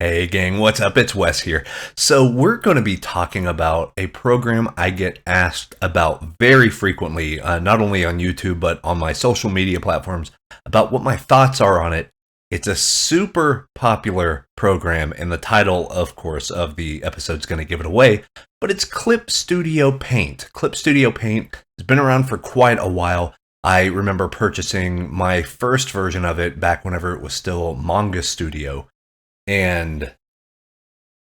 Hey gang, what's up? It's Wes here. So we're going to be talking about a program I get asked about very frequently, not only on YouTube, but on my social media platforms, about what my thoughts are on it. It's a super popular program, and the title, of course, of the episode is going to give it away, but it's Clip Studio Paint. Clip Studio Paint has been around for quite a while. I remember purchasing my first version of it back whenever it was still Manga Studio. And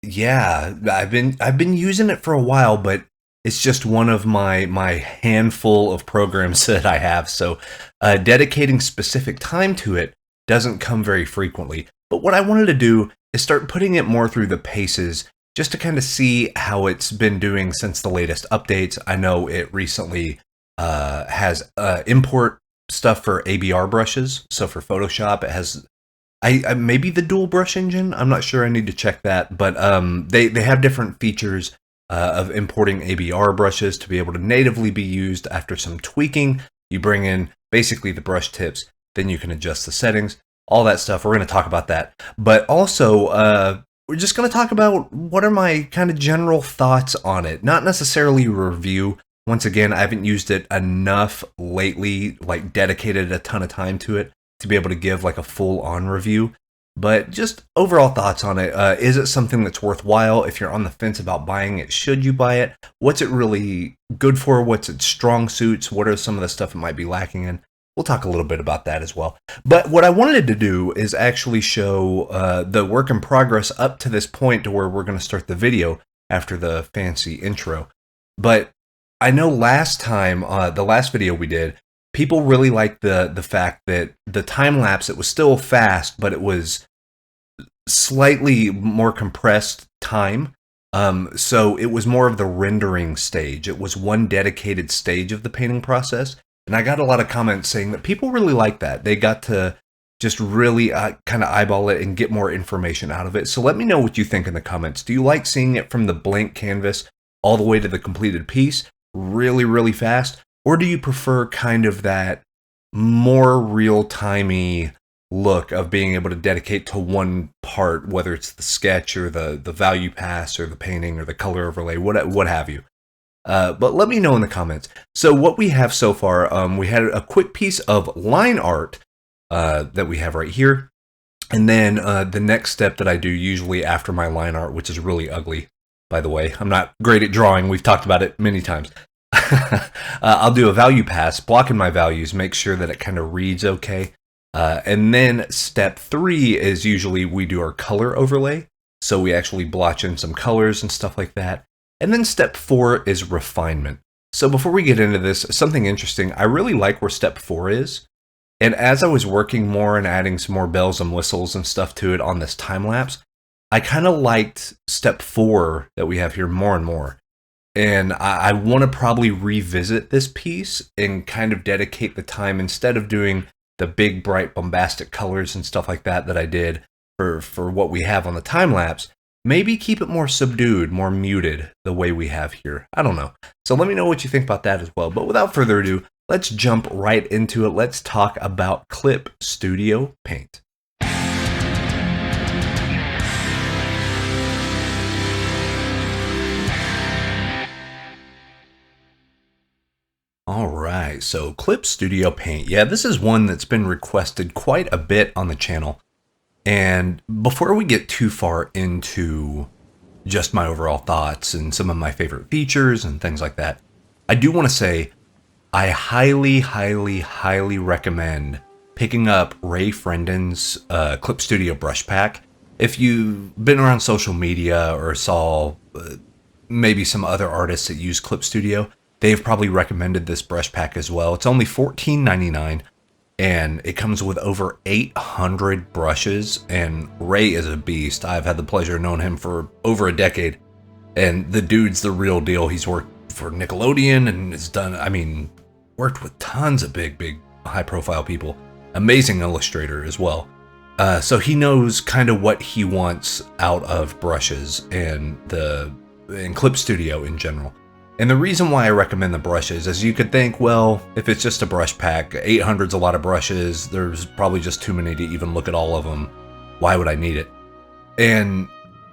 yeah, I've been using it for a while, but it's just one of my handful of programs that I have. So dedicating specific time to it doesn't come very frequently. But what I wanted to do is start putting it more through the paces just to kind of see how it's been doing since the latest updates. I know it recently has import stuff for ABR brushes. So for Photoshop, it has I maybe the dual brush engine. I'm not sure. I need to check that. But they have different features of importing ABR brushes to be able to natively be used after some tweaking. You bring in basically the brush tips, then you can adjust the settings, all that stuff. We're going to talk about that. But also, we're just going to talk about what are my kind of general thoughts on it. Not necessarily a review. Once again, I haven't used it enough lately, like dedicated a ton of time to it to be able to give like a full-on review, but just overall thoughts on it. Is it something that's worthwhile? If you're on the fence about buying it, should you buy it? What's it really good for? What's its strong suits? What are some of the stuff it might be lacking in? We'll talk a little bit about that as well. But what I wanted to do is actually show the work in progress up to this point to where we're going to start the video after the fancy intro. But I know last time, the last video we did, people really liked the fact that the time lapse, it was still fast, but it was slightly more compressed time. So it was more of the rendering stage. It was one dedicated stage of the painting process. And I got a lot of comments saying that people really like that. They got to just really kind of eyeball it and get more information out of it. So let me know what you think in the comments. Do you like seeing it from the blank canvas all the way to the completed piece really, really fast? Or do you prefer kind of that more real-timey look of being able to dedicate to one part, whether it's the sketch or the value pass or the painting or the color overlay, what have you? But let me know in the comments. So what we have so far, we had a quick piece of line art that we have right here. And then the next step that I do usually after my line art, which is really ugly, by the way. I'm not great at drawing. We've talked about it many times. I'll do a value pass, block in my values, make sure that it kind of reads okay. And then step 3 is usually we do our color overlay. So we actually blotch in some colors and stuff like that. And then step 4 is refinement. So before we get into this, something interesting, I really like where step 4 is. And as I was working more and adding some more bells and whistles and stuff to it on this time lapse, I kind of liked step 4 that we have here more and more. And I want to probably revisit this piece and kind of dedicate the time instead of doing the big, bright, bombastic colors and stuff like that I did for what we have on the time lapse. Maybe keep it more subdued, more muted the way we have here. I don't know. So let me know what you think about that as well. But without further ado, let's jump right into it. Let's talk about Clip Studio Paint. Alright, so Clip Studio Paint. Yeah, this is one that's been requested quite a bit on the channel. And before we get too far into just my overall thoughts and some of my favorite features and things like that, I do want to say I highly, highly, highly recommend picking up Ray Friendens' Clip Studio Brush Pack. If you've been around social media or saw maybe some other artists that use Clip Studio, they've probably recommended this brush pack as well. It's only $14.99, and it comes with over 800 brushes, and Ray is a beast. I've had the pleasure of knowing him for over a decade, and the dude's the real deal. He's worked for Nickelodeon and has done, worked with tons of big, high-profile people. Amazing illustrator as well. So he knows kind of what he wants out of brushes and Clip Studio in general. And the reason why I recommend the brushes is you could think, well, if it's just a brush pack, 800's a lot of brushes, there's probably just too many to even look at all of them. Why would I need it? And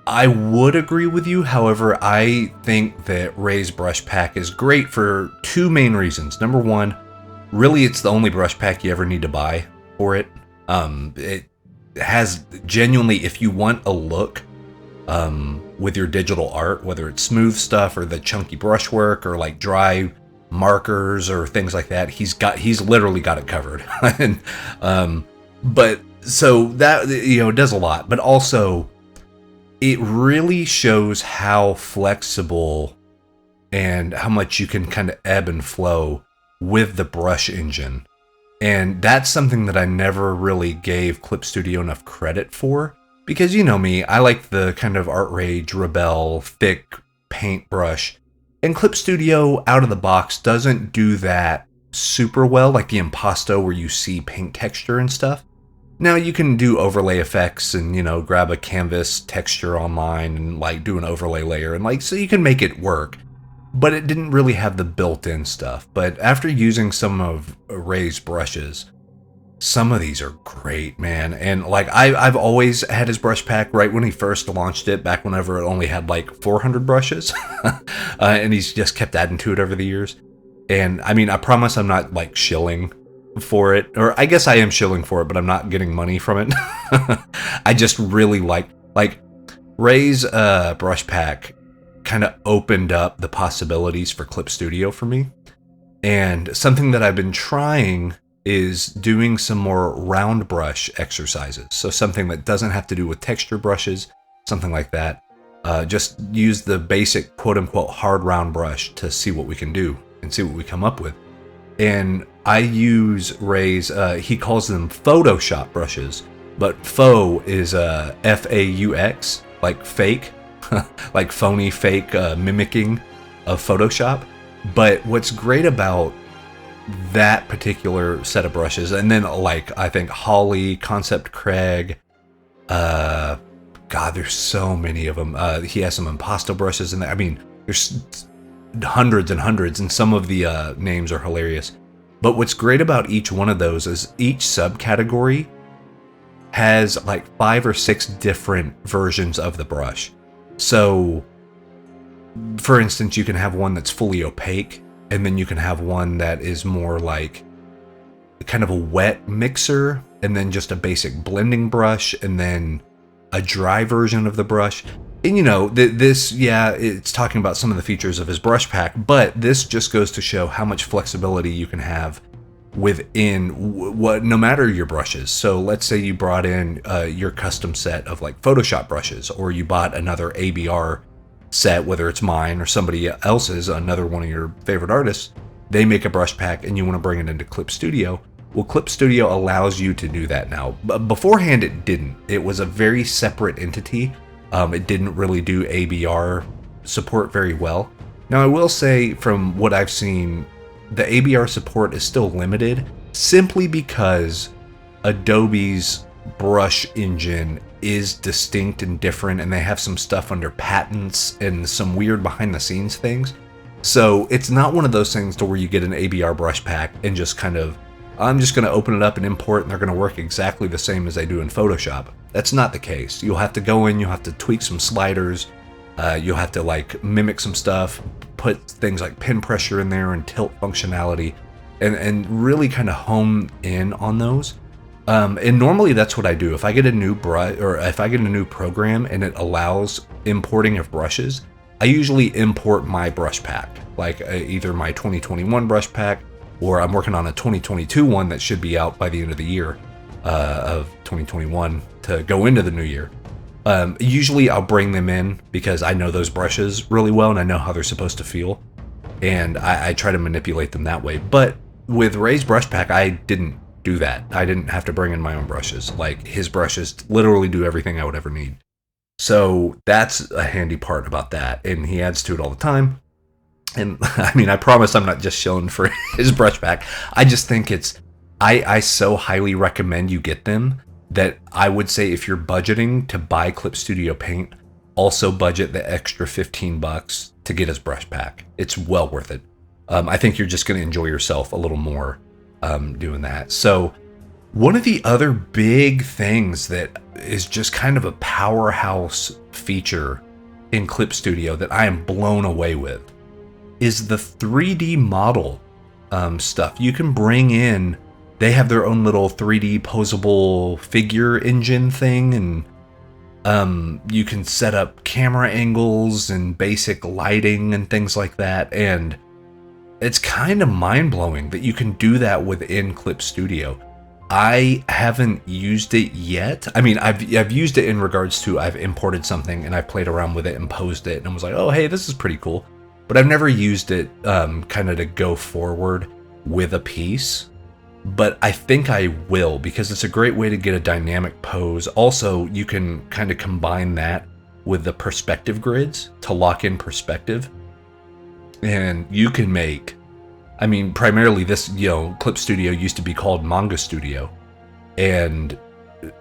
I would agree with you. However, I think that Ray's brush pack is great for two main reasons. Number one, really it's the only brush pack you ever need to buy for it. It has genuinely, if you want a look with your digital art, whether it's smooth stuff or the chunky brushwork or like dry markers or things like that, he's literally got it covered. And but so that, you know, it does a lot, but also it really shows how flexible and how much you can kind of ebb and flow with the brush engine. And that's something that I never really gave Clip Studio enough credit for, because you know me, I like the kind of Art Rage, Rebel, thick paintbrush. And Clip Studio out of the box doesn't do that super well, like the Impasto where you see paint texture and stuff. Now you can do overlay effects and, you know, grab a canvas texture online and like do an overlay layer and like, so you can make it work. But it didn't really have the built-in stuff. But after using some of Ray's brushes, some of these are great, man. And like I've always had his brush pack right when he first launched it, back whenever it only had like 400 brushes. And he's just kept adding to it over the years. And I mean, I promise I'm not like shilling for it, or I guess I am shilling for it, but I'm not getting money from it. I just really like Ray's brush pack kind of opened up the possibilities for Clip Studio for me. And something that I've been trying is doing some more round brush exercises. So something that doesn't have to do with texture brushes, something like that. Just use the basic quote unquote hard round brush to see what we can do and see what we come up with. And I use Ray's, he calls them Photoshop brushes, but faux is F-A-U-X, like fake, like phony fake mimicking of Photoshop. But what's great about that particular set of brushes, and then like I think Holly, Concept Craig, God, there's so many of them. He has some Impasto brushes in there. I mean, there's hundreds and hundreds, and some of the names are hilarious. But what's great about each one of those is each subcategory has like 5 or 6 different versions of the brush. So, for instance, you can have one that's fully opaque, and then you can have one that is more like kind of a wet mixer, and then just a basic blending brush, and then a dry version of the brush. And you know, this, yeah, it's talking about some of the features of his brush pack, but this just goes to show how much flexibility you can have within what, no matter your brushes. So let's say you brought in your custom set of like Photoshop brushes, or you bought another ABR set, whether it's mine or somebody else's, another one of your favorite artists, they make a brush pack and you want to bring it into Clip Studio. Well, Clip Studio allows you to do that now. Beforehand, it didn't. It was a very separate entity. It didn't really do ABR support very well. Now, I will say, from what I've seen, the ABR support is still limited, simply because Adobe's brush engine is distinct and different, and they have some stuff under patents and some weird behind the scenes things. So it's not one of those things to where you get an ABR brush pack and just kind of, I'm just going to open it up and import, and they're going to work exactly the same as they do in Photoshop. That's not the case. You'll have to go in, you'll have to tweak some sliders, you'll have to like mimic some stuff, put things like pin pressure in there and tilt functionality, and really kind of hone in on those. And normally that's what I do. If I get a new brush, or if I get a new program and it allows importing of brushes, I usually import my brush pack, like either my 2021 brush pack, or I'm working on a 2022 one that should be out by the end of the year of 2021 to go into the new year. Usually I'll bring them in because I know those brushes really well and I know how they're supposed to feel, and I try to manipulate them that way. But with Ray's brush pack, I didn't do that. I didn't have to bring in my own brushes. Like, his brushes literally do everything I would ever need. So that's a handy part about that, and he adds to it all the time. And I mean, I promise I'm not just shilling for his brush pack. I just think it's, I so highly recommend you get them that I would say, if you're budgeting to buy Clip Studio Paint, also budget the extra $15 to get his brush pack. It's well worth it. I think you're just going to enjoy yourself a little more doing that. So One of the other big things that is just kind of a powerhouse feature in Clip Studio that I am blown away with is the 3D model stuff. You can bring in, they have their own little 3D posable figure engine thing, and you can set up camera angles and basic lighting and things like that. And it's kind of mind-blowing that you can do that within Clip Studio. I haven't used it yet. I mean, I've used it in regards to I've imported something and I played around with it and posed it and was like, oh, hey, this is pretty cool. But I've never used it kind of to go forward with a piece. But I think I will, because it's a great way to get a dynamic pose. Also, you can kind of combine that with the perspective grids to lock in perspective. And you can make, I mean, primarily this, Clip Studio used to be called Manga Studio, and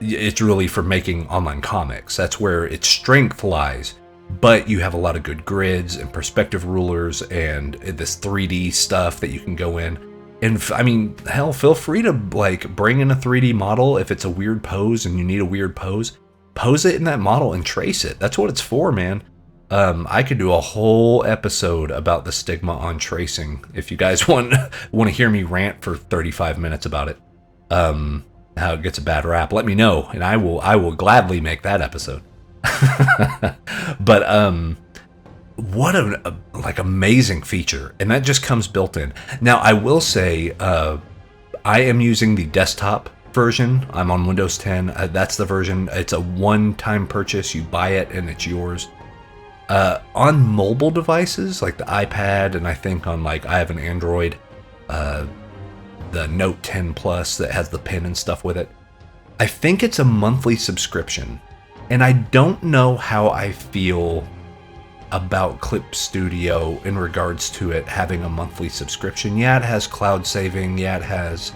it's really for making online comics. That's where its strength lies. But you have a lot of good grids and perspective rulers and this 3D stuff that you can go in. And I mean, hell, feel free to bring in a 3D model if it's a weird pose and you need a weird pose. Pose it in that model and trace it. That's what it's for, man. I could do a whole episode about the stigma on tracing if you guys want to hear me rant for 35 minutes about it. How it gets a bad rap, let me know, and I will gladly make that episode. But what an amazing feature, and that just comes built in. Now I will say I am using the desktop version. I'm on Windows 10. That's the version. It's a one-time purchase. You buy it and it's yours. On mobile devices like the iPad, and I think on I have an Android, the Note 10 Plus that has the pen and stuff with it. I think it's a monthly subscription, and I don't know how I feel about Clip Studio in regards to it having a monthly subscription. Yeah, it has cloud saving. Yeah, it has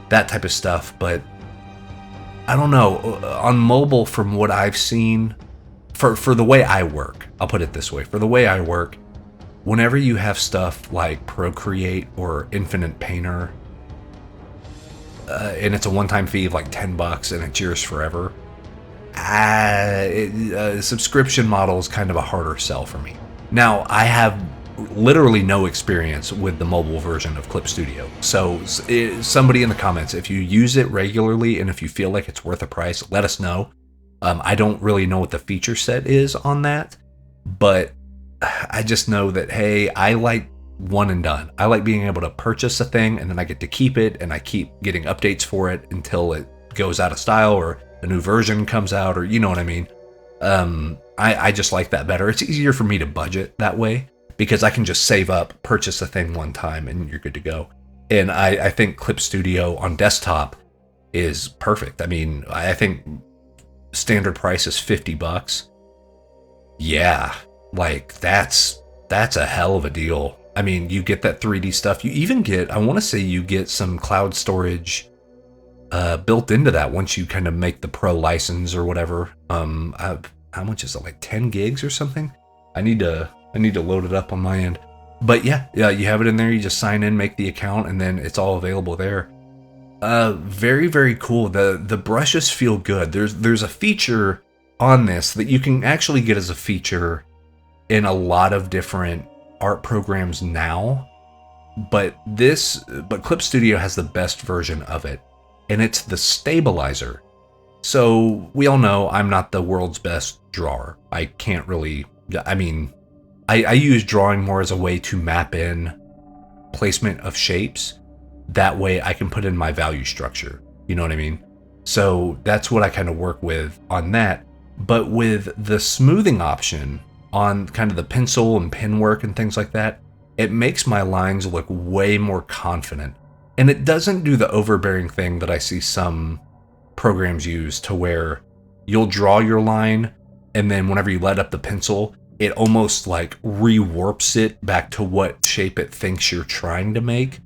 that type of stuff, but I don't know. On mobile, from what I've seen, for the way I work, I'll put it this way. For the way I work, whenever you have stuff like Procreate or Infinite Painter, and it's a one-time fee of $10 and it's yours forever, subscription model is kind of a harder sell for me. Now, I have literally no experience with the mobile version of Clip Studio. So somebody in the comments, if you use it regularly and if you feel like it's worth a price, let us know. I don't really know what the feature set is on that, but I just know that, hey, I like one and done. I like being able to purchase a thing and then I get to keep it and I keep getting updates for it until it goes out of style or a new version comes out, or you know what I mean. I just like that better. It's easier for me to budget that way because I can just save up, purchase a thing one time, and you're good to go. And I think Clip Studio on desktop is perfect. I mean, I think standard price is $50. Yeah, that's a hell of a deal. I mean, you get that 3D stuff. You even get, I want to say you get some cloud storage built into that once you kind of make the pro license or whatever. How much is it? 10 gigs or something? I need to load it up on my end. But yeah, you have it in there. You just sign in, make the account, and then it's all available there. Very, very cool. The brushes feel good. There's a feature on this that you can actually get as a feature in a lot of different art programs now, but Clip Studio has the best version of it, and it's the stabilizer. So we all know I'm not the world's best drawer. I can't really, I mean, I use drawing more as a way to map in placement of shapes. That way I can put in my value structure. You know what I mean? So that's what I kind of work with on that. But with the smoothing option on kind of the pencil and pen work and things like that, it makes my lines look way more confident. And it doesn't do the overbearing thing that I see some programs use, to where you'll draw your line and then whenever you let up the pencil, it almost rewarps it back to what shape it thinks you're trying to make.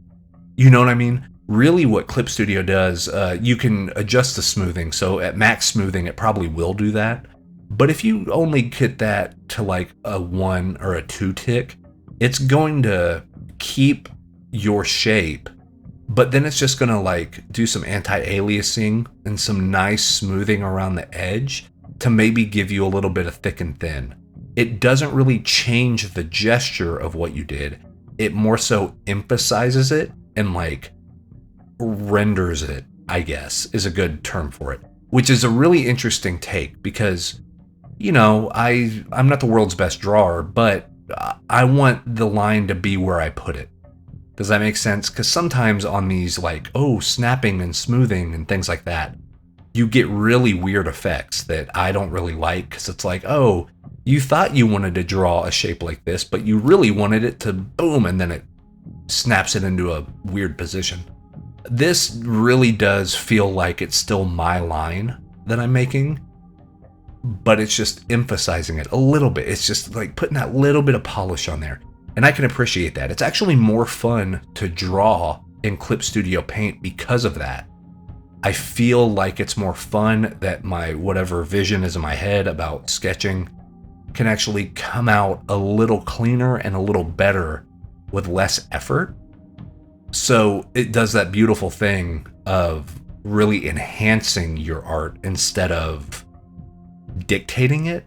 You know what I mean? Really what Clip Studio does, you can adjust the smoothing. So at max smoothing, it probably will do that. But if you only get that to a 1 or a 2 tick, it's going to keep your shape but then it's just gonna like do some anti-aliasing and some nice smoothing around the edge to maybe give you a little bit of thick and thin. It doesn't really change the gesture of what you did. It more so emphasizes it and like renders it, I guess, is a good term for it, which is a really interesting take because, you know, I'm not the world's best drawer, but I want the line to be where I put it. Does that make sense? Because sometimes on these like, oh, snapping and smoothing and things like that, you get really weird effects that I don't really like because it's like, oh, you thought you wanted to draw a shape like this, but you really wanted it to boom, and then it snaps it into a weird position. This really does feel like it's still my line that I'm making, but it's just emphasizing it a little bit. It's just like putting that little bit of polish on there. And I can appreciate that. It's actually more fun to draw in Clip Studio Paint because of that. I feel like it's more fun that my whatever vision is in my head about sketching can actually come out a little cleaner and a little better with less effort. So it does that beautiful thing of really enhancing your art instead of dictating it,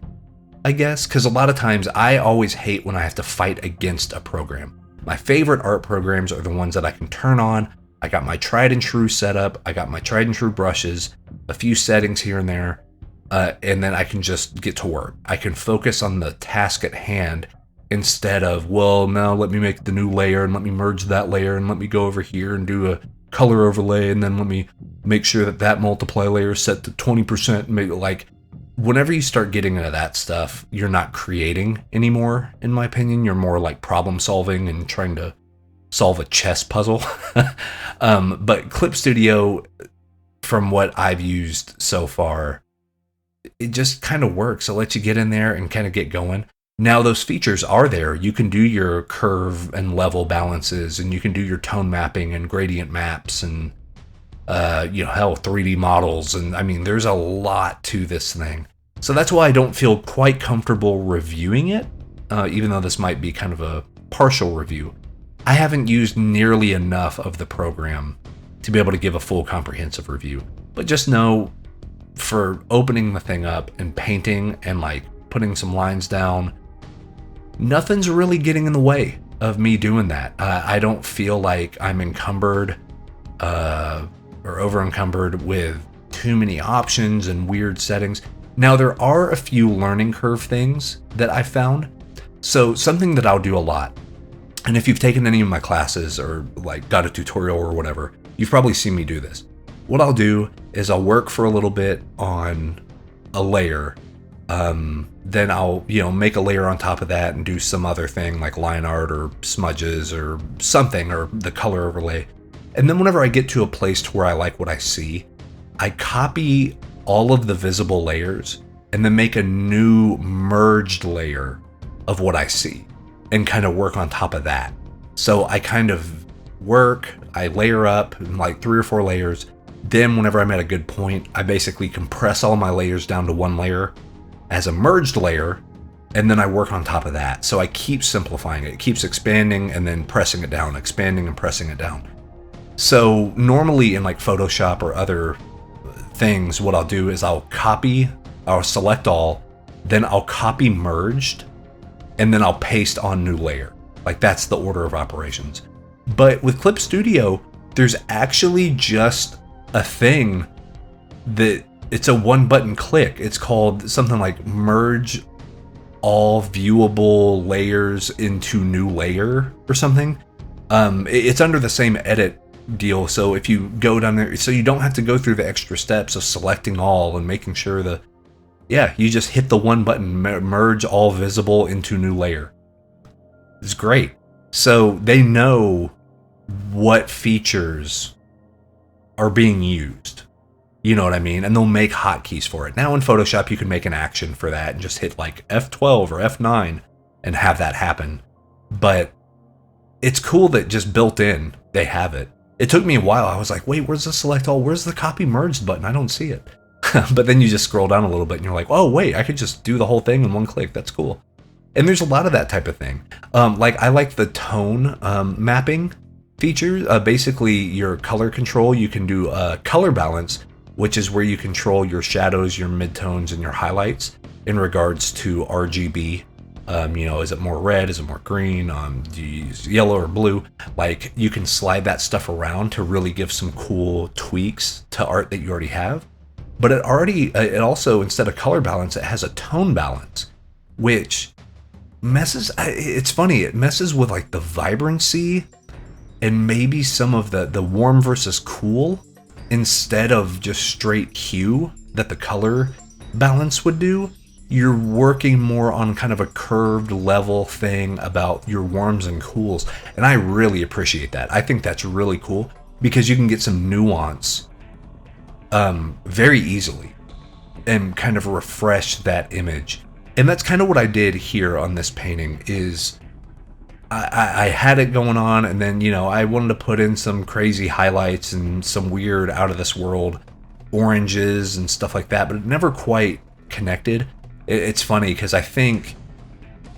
I guess. Because a lot of times I always hate when I have to fight against a program. My favorite art programs are the ones that I can turn on. I got my tried and true setup. I got my tried and true brushes, a few settings here and there. And then I can just get to work. I can focus on the task at hand instead of, well, now let me make the new layer and let me merge that layer and let me go over here and do a color overlay and then let me make sure that that multiply layer is set to 20%. Maybe like whenever you start getting into that stuff, you're not creating anymore, in my opinion. You're more like problem solving and trying to solve a chess puzzle. But Clip Studio, from what I've used so far, it just kind of works. It lets you get in there and kind of get going. Now those features are there. You can do your curve and level balances, and you can do your tone mapping and gradient maps and, hell, 3D models. And I mean, there's a lot to this thing. So that's why I don't feel quite comfortable reviewing it, even though this might be kind of a partial review. I haven't used nearly enough of the program to be able to give a full comprehensive review. But just know, for opening the thing up and painting and like putting some lines down, nothing's really getting in the way of me doing that. I don't feel like I'm encumbered or over encumbered with too many options and weird settings. Now there are a few learning curve things that I found. So something that I'll do a lot, and if you've taken any of my classes or like got a tutorial or whatever, you've probably seen me do this. What I'll do is I'll work for a little bit on a layer. Then I'll, make a layer on top of that and do some other thing like line art or smudges or something, or the color overlay. And then whenever I get to a place to where I like what I see, I copy all of the visible layers and then make a new merged layer of what I see and kind of work on top of that. So I kind of I layer up in like 3 or 4 layers. Then whenever I'm at a good point, I basically compress all my layers down to one layer as a merged layer, and then I work on top of that. So I keep simplifying it. It keeps expanding and then pressing it down, expanding and pressing it down. So normally in like Photoshop or other things, what I'll do is I'll select all, then I'll copy merged, and then I'll paste on new layer. Like that's the order of operations. But with Clip Studio, there's actually just a thing that it's a one button click. It's called something like merge all viewable layers into new layer or something. It's under the same edit deal. So if you go down there, so you don't have to go through the extra steps of selecting all and making sure you just hit the one button, merge all visible into new layer. It's great. So they know what features are being used. You know what I mean? And they'll make hotkeys for it. Now in Photoshop, you can make an action for that and just hit like F12 or F9 and have that happen. But it's cool that just built in, they have it. It took me a while. I was like, wait, where's the select all? Where's the copy merged button? I don't see it. But then you just scroll down a little bit and you're like, oh, wait, I could just do the whole thing in one click. That's cool. And there's a lot of that type of thing. Like I like the tone mapping feature. Basically, your color control, you can do color balance, which is where you control your shadows, your midtones, and your highlights in regards to RGB. Is it more red? Is it more green? Do you use yellow or blue? Like, you can slide that stuff around to really give some cool tweaks to art that you already have. But it also, instead of color balance, it has a tone balance, which it's funny, it messes with like the vibrancy and maybe some of the warm versus cool instead of just straight hue that the color balance would do. You're working more on kind of a curved level thing about your warms and cools. And I really appreciate that. I think that's really cool because you can get some nuance very easily and kind of refresh that image. And that's kind of what I did here on this painting is I had it going on, and then, I wanted to put in some crazy highlights and some weird out of this world oranges and stuff like that, but it never quite connected. It's funny because I think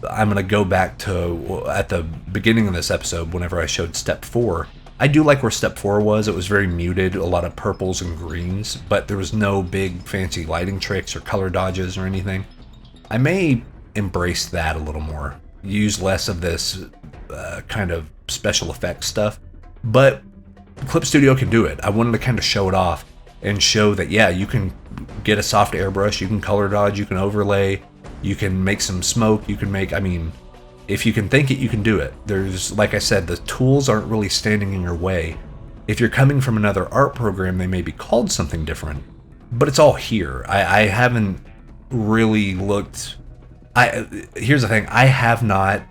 I'm going to go back to at the beginning of this episode whenever I showed step 4. I do like where step 4 was. It was very muted, a lot of purples and greens, but there was no big fancy lighting tricks or color dodges or anything. I may embrace that a little more, use less of this kind of special effects stuff, but Clip Studio can do it. I wanted to kind of show it off and show that, yeah, you can get a soft airbrush, you can color dodge, you can overlay, you can make some smoke, you can make, if you can think it, you can do it. There's, like I said, the tools aren't really standing in your way. If you're coming from another art program, they may be called something different, but it's all here. I haven't really looked. Here's the thing, I have not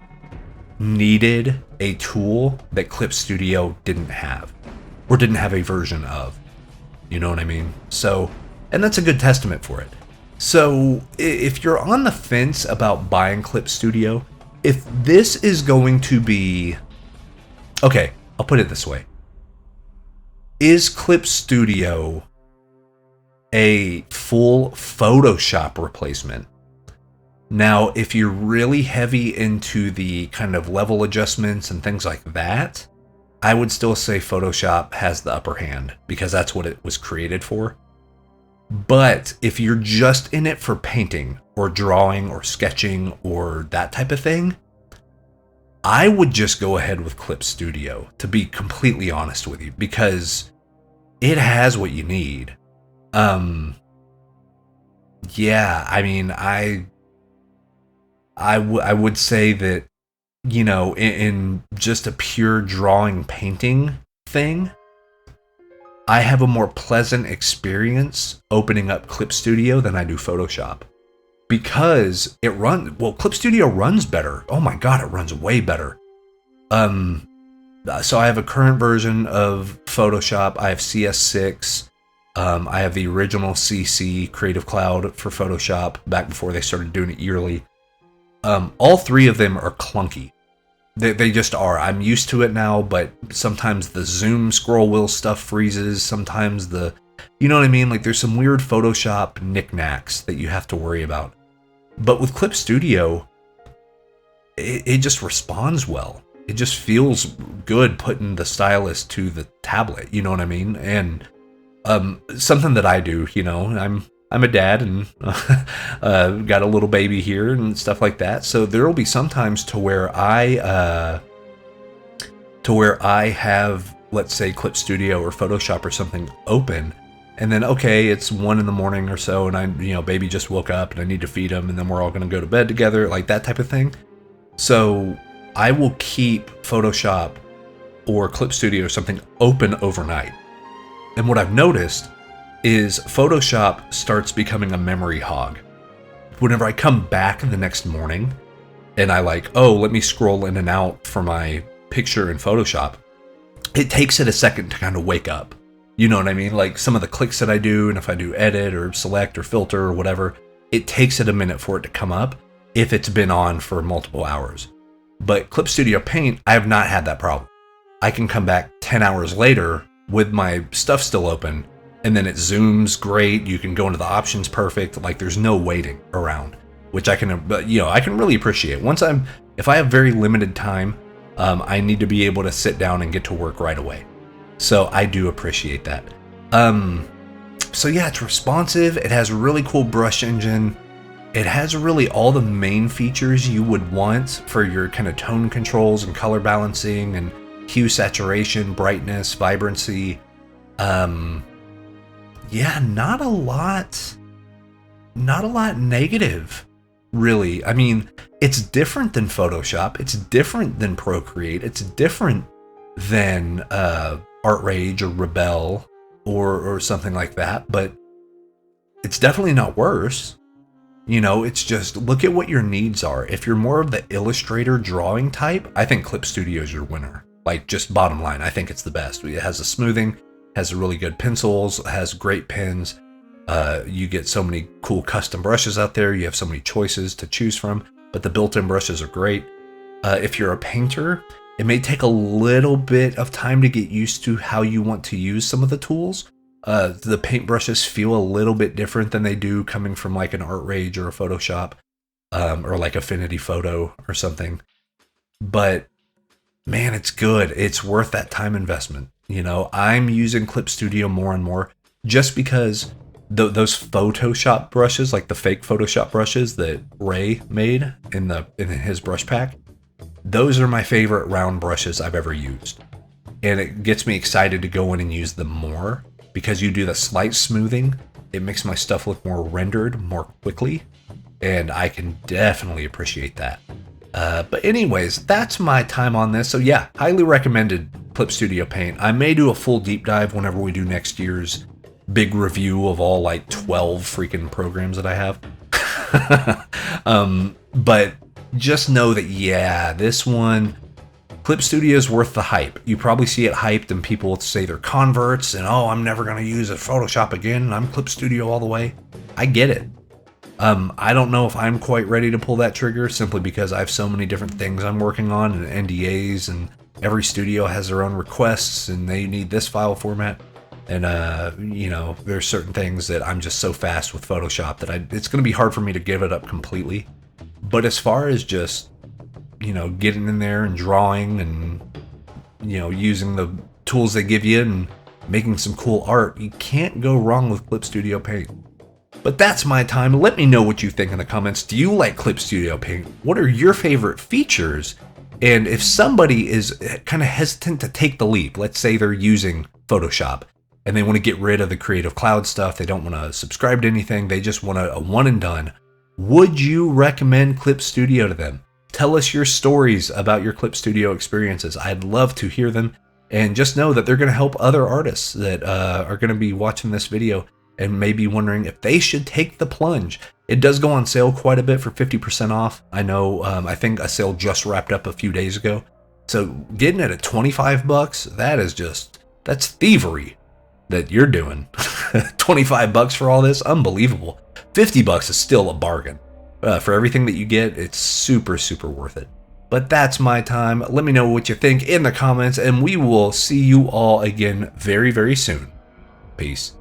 needed a tool that Clip Studio didn't have, or didn't have a version of. You know what I mean? So, and that's a good testament for it. So, if you're on the fence about buying Clip Studio, if this is going to be... Okay, I'll put it this way. Is Clip Studio a full Photoshop replacement? Now, if you're really heavy into the kind of level adjustments and things like that, I would still say Photoshop has the upper hand because that's what it was created for. But if you're just in it for painting or drawing or sketching or that type of thing, I would just go ahead with Clip Studio, to be completely honest with you, because it has what you need. Yeah, I would say that, in just a pure drawing painting thing, I have a more pleasant experience opening up Clip Studio than I do Photoshop. Because Clip Studio runs better. Oh my god, it runs way better. So I have a current version of Photoshop. I have CS6. I have the original CC Creative Cloud for Photoshop back before they started doing it yearly. All three of them are clunky. They just are. I'm used to it now, but sometimes the zoom scroll wheel stuff freezes. Sometimes you know what I mean? Like, there's some weird Photoshop knickknacks that you have to worry about. But with Clip Studio, it just responds well. It just feels good putting the stylus to the tablet. You know what I mean? And something that I do, I'm a dad and got a little baby here and stuff like that. So there will be some times to where I have, let's say, Clip Studio or Photoshop or something open, and then it's 1 a.m. or so, and baby just woke up and I need to feed him, and then we're all going to go to bed together, like that type of thing. So I will keep Photoshop or Clip Studio or something open overnight. And what I've noticed is Photoshop starts becoming a memory hog. Whenever I come back the next morning and I let me scroll in and out for my picture in Photoshop, it takes it a second to kind of wake up. You know what I mean? Like some of the clicks that I do, and if I do edit or select or filter or whatever, it takes it a minute for it to come up if it's been on for multiple hours. But Clip Studio Paint, I have not had that problem. I can come back 10 hours later with my stuff still open, and then it zooms great. You can go into the options perfect. Like, there's no waiting around, which I can really appreciate. If I have very limited time, I need to be able to sit down and get to work right away. So I do appreciate that. So yeah, it's responsive. It has a really cool brush engine. It has really all the main features you would want for your kind of tone controls and color balancing and hue saturation, brightness, vibrancy. Yeah, not a lot negative, really. I mean, it's different than Photoshop. It's different than Procreate. It's different than ArtRage or Rebel or something like that, but it's definitely not worse. You know, it's just look at what your needs are. If you're more of the illustrator drawing type, I think Clip Studio is your winner. Like, just bottom line, I think it's the best. It has the smoothing, has really good pencils, has great pens. You get so many cool custom brushes out there. You have so many choices to choose from, but the built-in brushes are great. If you're a painter, it may take a little bit of time to get used to how you want to use some of the tools. The paint brushes feel a little bit different than they do coming from like an ArtRage or a Photoshop, or like Affinity Photo or something. But man, it's good. It's worth that time investment. You know, I'm using Clip Studio more and more just because those Photoshop brushes, like the fake Photoshop brushes that Ray made in his brush pack, those are my favorite round brushes I've ever used. And it gets me excited to go in and use them more because you do the slight smoothing. It makes my stuff look more rendered more quickly, and I can definitely appreciate that. But anyways, that's my time on this. So yeah, highly recommended Clip Studio Paint. I may do a full deep dive whenever we do next year's big review of all like 12 freaking programs that I have. But just know that, yeah, this one, Clip Studio is worth the hype. You probably see it hyped and people say they're converts and, oh, I'm never going to use a Photoshop again. I'm Clip Studio all the way. I get it. I don't know if I'm quite ready to pull that trigger simply because I have so many different things I'm working on and NDAs, and every studio has their own requests and they need this file format. And, you know, there's certain things that I'm just so fast with Photoshop that it's going to be hard for me to give it up completely. But as far as just, you know, getting in there and drawing and, you know, using the tools they give you and making some cool art, you can't go wrong with Clip Studio Paint. But that's my time. Let me know what you think in the comments. Do you like Clip Studio Paint? What are your favorite features? And if somebody is kind of hesitant to take the leap, let's say they're using Photoshop and they want to get rid of the Creative Cloud stuff, they don't want to subscribe to anything, they just want a one and done, would you recommend Clip Studio to them? Tell us your stories about your Clip Studio experiences. I'd love to hear them. And just know that they're going to help other artists that are going to be watching this video and maybe wondering if they should take the plunge. It does go on sale quite a bit for 50% off. I know, I think a sale just wrapped up a few days ago. So getting it at 25 bucks, that's thievery that you're doing. 25 bucks for all this, unbelievable. 50 bucks is still a bargain. For everything that you get, it's super, super worth it. But that's my time. Let me know what you think in the comments, and we will see you all again very, very soon. Peace.